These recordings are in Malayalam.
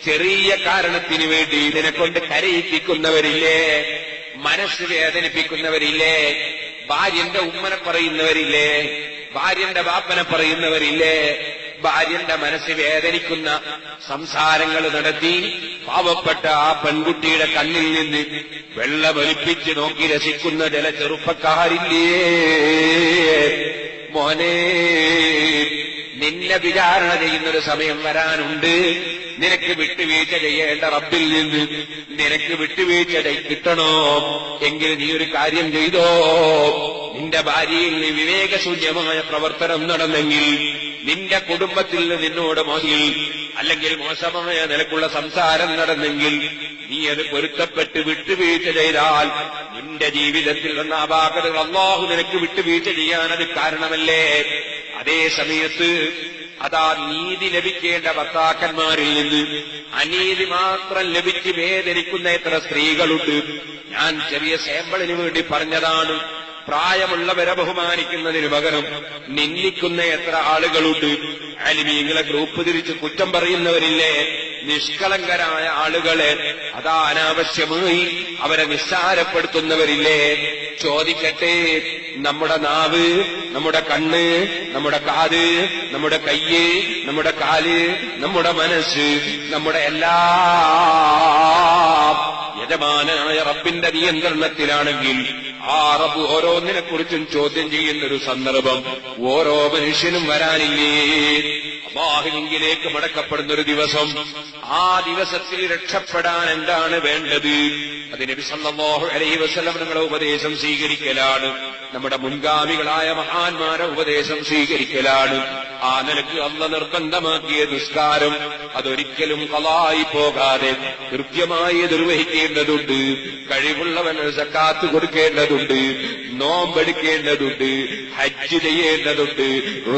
ചെറിയ കാരണത്തിന് വേണ്ടി നിന്നെക്കൊണ്ട് കരയിപ്പിക്കുന്നവരില്ലേ, മനസ്സ് വേദനിപ്പിക്കുന്നവരില്ലേ, ഭാര്യന്റെ ഉമ്മനെ പറയുന്നവരില്ലേ, ഭാര്യന്റെ ബാപ്പനെ പറയുന്നവരില്ലേ, ഭാര്യന്റെ മനസ്സ് വേദനിക്കുന്ന സംസാരങ്ങൾ നടത്തി പാവപ്പെട്ട ആ പെൺകുട്ടിയുടെ കണ്ണിൽ നിന്ന് വെള്ളമൊലിപ്പിച്ച് നോക്കി രസിക്കുന്ന ചില ചെറുപ്പക്കാരില്ലേ? മോനെ, നിന്നെ വിചാരണ ചെയ്യുന്നൊരു സമയം വരാനുണ്ട്. നിനക്ക് വിട്ടുവീഴ്ച ചെയ്യേണ്ട റബ്ബിൽ നിന്ന് നിനക്ക് വിട്ടുവീഴ്ച കിട്ടണോ എങ്കിൽ നീ ഒരു കാര്യം ചെയ്തോ. നിന്റെ ഭാര്യയിൽ നീ വിവേകശൂന്യമായ പ്രവർത്തനം നടന്നെങ്കിൽ, നിന്റെ കുടുംബത്തിൽ നിന്നോട് മോഹിൽ അല്ലെങ്കിൽ മോശമായ നിലക്കുള്ള സംസാരം നടന്നെങ്കിൽ, നീ അത് പൊരുത്തപ്പെട്ട് വിട്ടുവീഴ്ച ചെയ്താൽ നിന്റെ ജീവിതത്തിൽ വന്ന അപാകതകൾ അല്ലാഹു നിനക്ക് വിട്ടുവീഴ്ച ചെയ്യാനത് കാരണമല്ലേ? അതേ സമയത്ത് അതാ നീതി ലഭിക്കേണ്ട ഭർത്താക്കന്മാരിൽ നിന്ന് അനീതി മാത്രം ലഭിച്ച് വേദനിക്കുന്ന എത്ര സ്ത്രീകളുണ്ട്. ഞാൻ ചെറിയ സാമ്പിളിന് വേണ്ടി പറഞ്ഞതാണ്. പ്രായമുള്ളവരെ ബഹുമാനിക്കുന്നതിന് പകരം നിന്ദിക്കുന്ന എത്ര ആളുകളുണ്ട്. അലിമീങ്ങളെ ഗ്രൂപ്പ് തിരിച്ച് കുറ്റം പറയുന്നവരില്ലേ? നിഷ്കളങ്കരായ ആളുകളെ അതാ അനാവശ്യമായി അവരെ നിസ്സാരപ്പെടുത്തുന്നവരില്ലേ? ചോദിക്കട്ടെ, നമ്മുടെ നാവ്, നമ്മുടെ കണ്ണ്, നമ്മുടെ കാത്, നമ്മുടെ കയ്യ്, നമ്മുടെ കാല്, നമ്മുടെ മനസ്സ്, നമ്മുടെ എല്ലാ യജമാനായ റബ്ബിന്റെ നിയന്ത്രണത്തിലാണെങ്കിൽ ആ റബ്ബ് ഓരോന്നിനെക്കുറിച്ചും ചോദ്യം ചെയ്യുന്നൊരു സന്ദർഭം ഓരോ മനുഷ്യനും വരാനില്ലേ? അല്ലാഹുവിലേക്ക് മടക്കപ്പെടുന്നൊരു ദിവസം. ആ ദിവസത്തിൽ രക്ഷപ്പെടാൻ എന്താണ് വേണ്ടത്? അത് നബി സല്ലല്ലാഹു അലൈഹി വസല്ലം നിങ്ങളുടെ ഉപദേശം സ്വീകരിക്കലാണ്. നമ്മുടെ മുൻഗാമികളായ മഹാന്മാരെ ഉപദേശം സ്വീകരിക്കലാണ്. ആ നിലക്ക് അല്ലാഹു നിർബന്ധമാക്കിയ നിസ്കാരം അതൊരിക്കലും ഖളായി പോകാതെ കൃത്യമായി നിർവഹിക്കേണ്ടതുണ്ട്. കഴിവുള്ളവൻ സക്കാത്ത് കൊടുക്കേണ്ടതുണ്ട്, നോമ്പെടുക്കേണ്ടതുണ്ട്, ഹജ്ജ് ചെയ്യേണ്ടതുണ്ട്,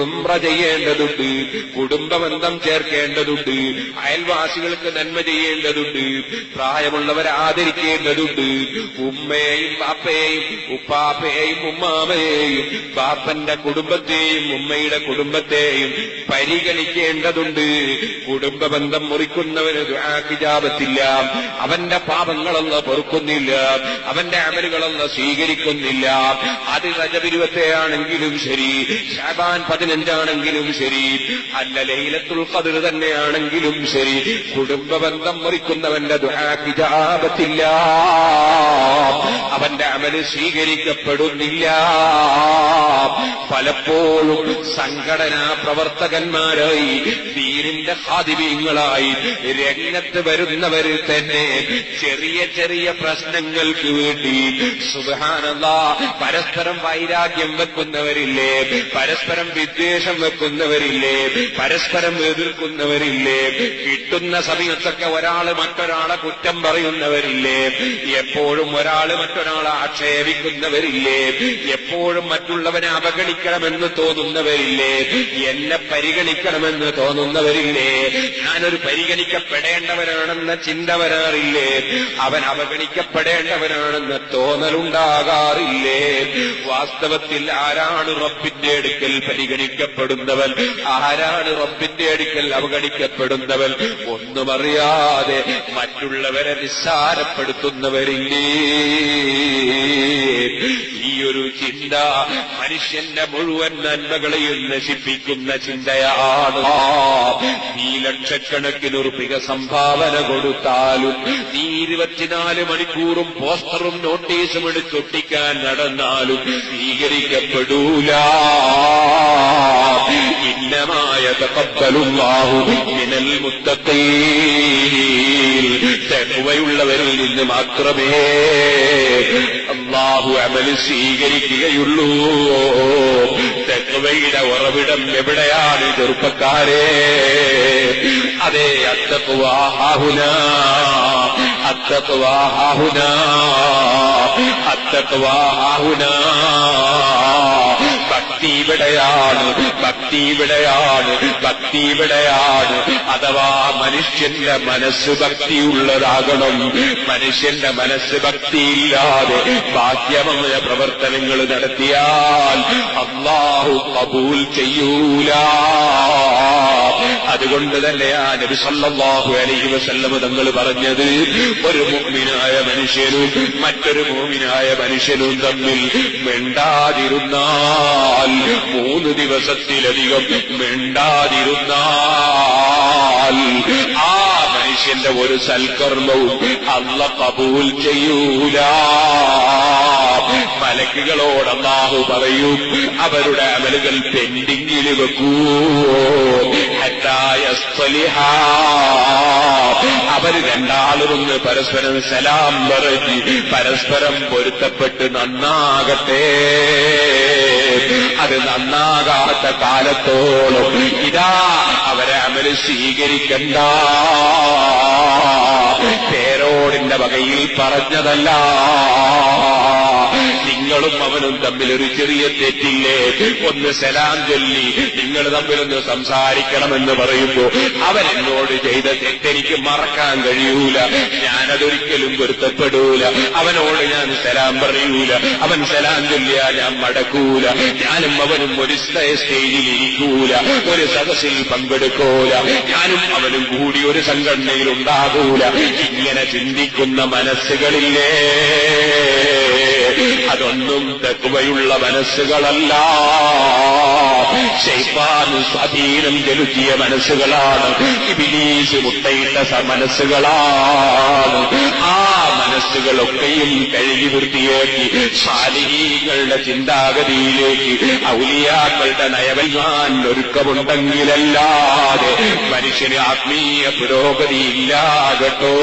ഉംറ ചെയ്യേണ്ടതുണ്ട്, കുടുംബബന്ധം ചേർക്കേണ്ടതുണ്ട്, അയൽവാസികൾക്ക് നന്മ ചെയ്യേണ്ടതുണ്ട്, പ്രായമുള്ളവരെ ആദരിക്കേണ്ടതുണ്ട്, ഉമ്മയെയും ബാപ്പയെയും ഉപ്പാപ്പയെയും ഉമ്മാമയെയും ബാപ്പന്റെ കുടുംബത്തെയും ഉമ്മയുടെ കുടുംബത്തെയും പരിഗണിക്കേണ്ടതുണ്ട്. കുടുംബബന്ധം മുറിക്കുന്നവന് ദുആക്ക് ഇജാബത്തില്ല. അവന്റെ പാപങ്ങളൊന്നും പൊറുക്കുന്നില്ല, അവന്റെ അമലുകളൊന്നും സ്വീകരിക്കുന്നില്ല. അത് റജബ് 20 ആണെങ്കിലും ശരി, ശഅബാൻ 15 ആണെങ്കിലും ശരി, അല്ല ലൈലത്തുൽ ഖദ്ർ തന്നെയാണെങ്കിലും ശരി, കുടുംബബന്ധം മുറിക്കുന്നവന്റെ ദുആക്ക് ഇജാബത്തില്ല, അവന്റെ അമല് സ്വീകരിക്കപ്പെടുന്നില്ല. പലപ്പോഴും സംഘടനാ പ്രവർത്തകന്മാരായി ദീനിന്റെ ഖാദിമീങ്ങളായി രംഗത്ത് വരുന്നവരിൽ തന്നെ ചെറിയ ചെറിയ പ്രശ്നങ്ങൾക്ക് വേണ്ടി സുബ്ഹാനല്ലാഹ് പരസ്പരം വൈരാഗ്യം വെക്കുന്നവരില്ലേ, പരസ്പരം വിദ്വേഷം വെക്കുന്നവരില്ലേ, പരസ്പരം എതിർക്കുന്നവരില്ലേ, കിട്ടുന്ന സമയത്തൊക്കെ ഒരാള് മറ്റൊരാളെ കുറ്റം പറയുന്നവരില്ലേ, എപ്പോഴും ഒരാള് മറ്റൊരാളെ ആക്ഷേപിക്കുന്നവരില്ലേ, എപ്പോഴും മറ്റുള്ളവനെ അവഗണിക്കണമെന്ന് തോന്നുന്നവരില്ലേ, എന്നെ പരിഗണിക്കണമെന്ന് തോന്നുന്നവരില്ലേ, ഞാനൊരു പരിഗണിക്കപ്പെടേണ്ടവനാണെന്ന ചിന്ത വരാറില്ലേ, അവൻ അവഗണിക്കപ്പെടേണ്ടവനാണെന്ന തോന്നലുണ്ടാകാറില്ലേ? വാസ്തവത്തിൽ ആരാണ് റബ്ബിന്റെ അടുക്കൽ പരിഗണിക്കപ്പെടുന്നവൻ, ആരാണ് റബ്ബിന്റെ അടുക്കൽ അവഗണിക്കപ്പെടുന്നവൻ? ഒന്നും അറിയാതെ മറ്റുള്ളവരെ നിസ്സാരപ്പെടുത്തുന്നവരില്ലേ? ഈ ഒരു ചിന്ത മനുഷ്യന്റെ മുഴുവൻ നന്മകളെയും നശിപ്പിക്കുന്ന ചിന്തയാണ്. നീ ലക്ഷക്കണക്കിന് റുപ്പിക സംഭാവന കൊടുത്താലും, നീ 24 മണിക്കൂറും പോസ്റ്ററും നോട്ടീസും എടുത്തൊട്ടിക്കാൻ നടന്നാലും സ്വീകരിക്കപ്പെടൂല. ഇന്നമായ തഖബ്ബലുല്ലാഹു മിനൽ മുത്തഖീൻ, തഖ്വയുള്ളവരിൽ നിന്ന് മാത്രമേ അല്ലാഹു അമല് സ്വീകരിക്കുകയുള്ളൂ. തഖ്വയുടെ ഉറവിടം എവിടെയാണ് ചെറുപ്പക്കാരെ? അതേ അത്തഖ്വാ ഹാഹുനാ, അത്തഖ്വാ ഹാഹുനാ, അത്തഖ്വാ ഹാഹുനാ. ഭക്തി ഇവിടെയാണ്, ഭക്തി ഇവിടെയാണ്, ഭക്തി ഇവിടെയാണ്. അഥവാ മനുഷ്യന്റെ മനസ്സ് ഭക്തിയുള്ളതാകണം. മനുഷ്യന്റെ മനസ്സ് ഭക്തിയില്ലാതെ ബാഹ്യമായ പ്രവർത്തനങ്ങൾ നടത്തിയാൽ അല്ലാഹു ഖബൂൽ ചെയ്യൂല. അതുകൊണ്ട് തന്നെയാ നബി സല്ലല്ലാഹു അലൈഹി വസല്ലം തങ്ങൾ പറഞ്ഞത്, ഒരു മുഅ്മിനായ മനുഷ്യനും മറ്റൊരു മുഅ്മിനായ മനുഷ്യനും തമ്മിൽ മിണ്ടാതിരുന്നാൽ, 3 ദിവസത്തിലധികം മിണ്ടാതിരുന്നാൽ ആ മനുഷ്യന്റെ ഒരു സൽക്കർമ്മവും അല്ലാഹു ഖബൂൽ ചെയ്യൂല. മലക്കുകളോട് അല്ലാഹു പറയും, അവരുടെ അമലുകൾ പെൻഡിങ്ങിൽ വെക്കൂ. അവർ രണ്ടാളുമൊന്ന് പരസ്പരം സലാം പറഞ്ഞ് പരസ്പരം പൊരുത്തപ്പെട്ട് നന്നാകട്ടെ. അത് നന്നാകാത്ത കാലത്തോളം ഇതാ അവരെ അമല് സ്വീകരിക്കണ്ട. പേരോടിന്റെ വകയിൽ പറഞ്ഞതല്ല. നിങ്ങളും അവനും തമ്മിൽ ഒരു ചെറിയ തെറ്റില്ലേ, ഒന്ന് സലാം ചൊല്ലി നിങ്ങൾ തമ്മിലൊന്ന് സംസാരിക്കണമെന്ന് പറയുമ്പോ അവൻ എന്നോട് ചെയ്ത തെറ്റെനിക്ക് മറക്കാൻ കഴിയൂല, ഞാനതൊരിക്കലും പൊരുത്തപ്പെടൂല. അവനോട് ഞാൻ സലാം പറയൂല, അവൻ സലാം ചൊല്ലിയാ ഞാൻ മടക്കൂല. ഞാനും അവനും ഒരു സ്റ്റേജിൽ ഇരിക്കൂല, ഒരു സദസ്സിൽ പങ്കെടുക്കൂല, ഞാനും അവനും കൂടി ഒരു സംഘടനയിൽ ഉണ്ടാകൂല. ഇങ്ങനെ ചിന്തിക്കുന്ന മനസ്സുകളില്ലേ, അതൊന്നും തഖ്വയുള്ള മനസ്സുകളല്ല. ശൈത്താൻ സ്വാധീനം ചെലുത്തിയ മനസ്സുകളാണ്, ഇബ്ലീസ് മുട്ടയിട്ട മനസ്സുകളാണ്. ആ മനസ്സുകളൊക്കെയും കഴുകി വൃത്തിയാക്കി സാലിഹീങ്ങളുടെ ചിന്താഗതിയിലേക്ക് ഔലിയാക്കളുടെ നയവൽവാൻ ഒരുക്കമുണ്ടെങ്കിലല്ലാതെ മനുഷ്യന് ആത്മീയ പുരോഗതിയില്ലാകട്ടോ.